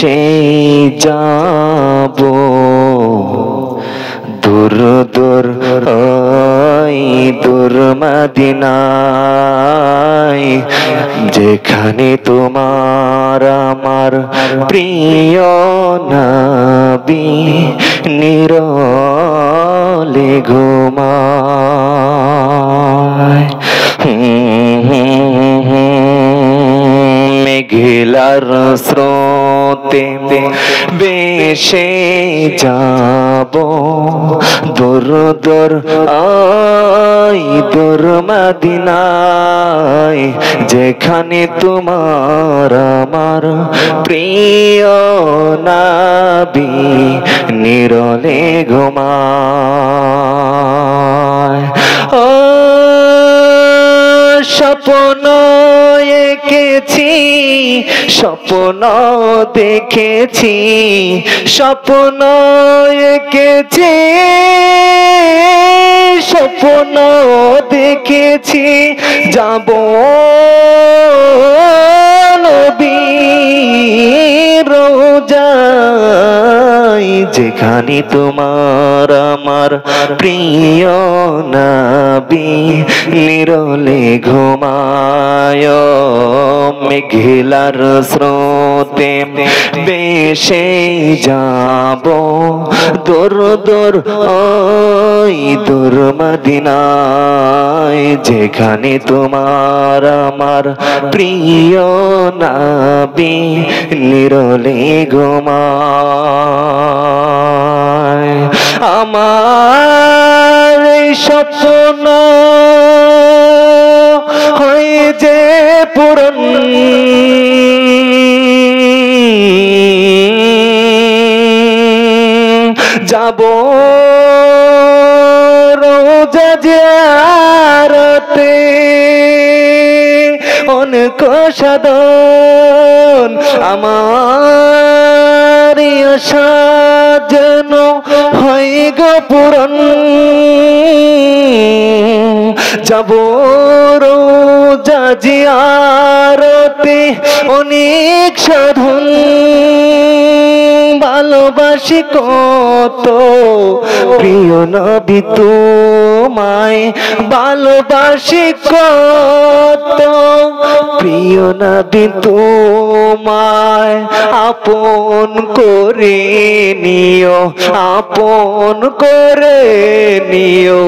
বেশে যাব দূর দূর ওই দূর মদিনায়, যেখানে তোমার আমার প্রিয় নবী নিরলে ঘুমায়। মেঘলার স্রোতে বেশে যাব দূর দূর ওই দূর মদিনায়, যেখানে তোমার আমার প্রিয় নবী নিরলে ঘুমায়। ও স্বপ্ন এঁকেছি, স্বপ্ন দেখেছি, স্বপ্ন এঁকেছি, স্বপ্ন দেখেছি, যাব নবীর রোজায়, যেখানে তোমার আমার প্রিয় নবী নিরলে ঘুমায়। মেঘলার স্রোতে বেশে যাব দূর দূর ওই দূর মদিনায়, যেখানে তোমার আমার প্রিয় নবী নিরলে ঘুমায়। আমার এই স্বপ্ন হয়ে যে পূরণ, যাব রোজা জিয়ারতে, অনেক সাধন আমার আশা যেন হয় গো পূরণ, যাব রোজা জিয়ারতে, অনেক সাধন ভালোবাসি কত প্রিয় নবী তোমায়, ভালোবাসি কত প্রিয় নবী তোমায়, আপন করে নিও, আপন করে নিও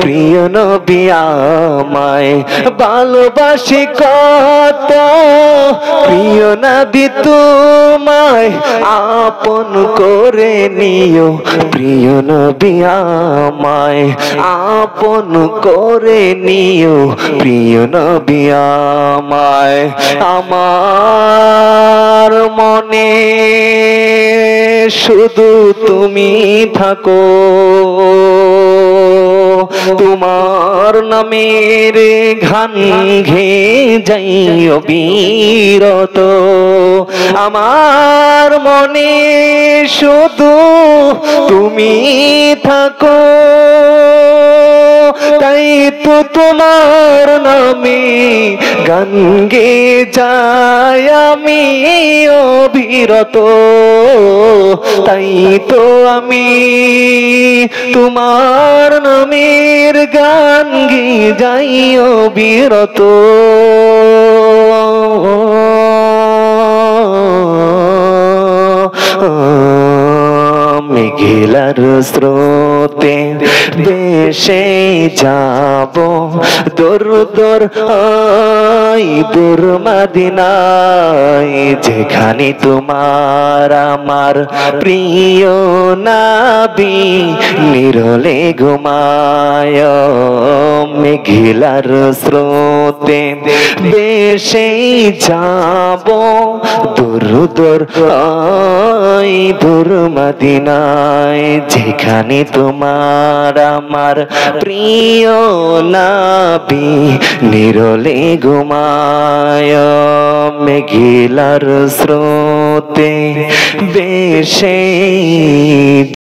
প্রিয় নবী আমায়, ভালোবাসি কত প্রিয় নবী তোমায়, আপন করে নিও প্রিয় নবী আমায়, আপন করে নিও প্রিয় নবী আমায়। আমার মনে শুধু তুমি থাকো, তোমার নামের গান গেয়ে যাই অবিরত, আমার মনে শুধু তুমি থাকো, তাই তো তোমার নামে গান গেয়ে যাই আমি অবিরত, তাই তো আমি তোমার নামের গান গেয়ে যাই অবিরত। মেঘলার স্রোতে বেশে যাব দূর দূর ওই দূর মদিনায়, যেখানে তোমার আমার প্রিয় নবী নিরলে ঘুমায়। মেঘলার স্রোতে বেশে যাব দূর দূর ওই দূর মদিনায়, যেখানে তোমার আমার প্রিয় নবী নিরলে ঘুমায়। মেঘলার স্রোতে বেশে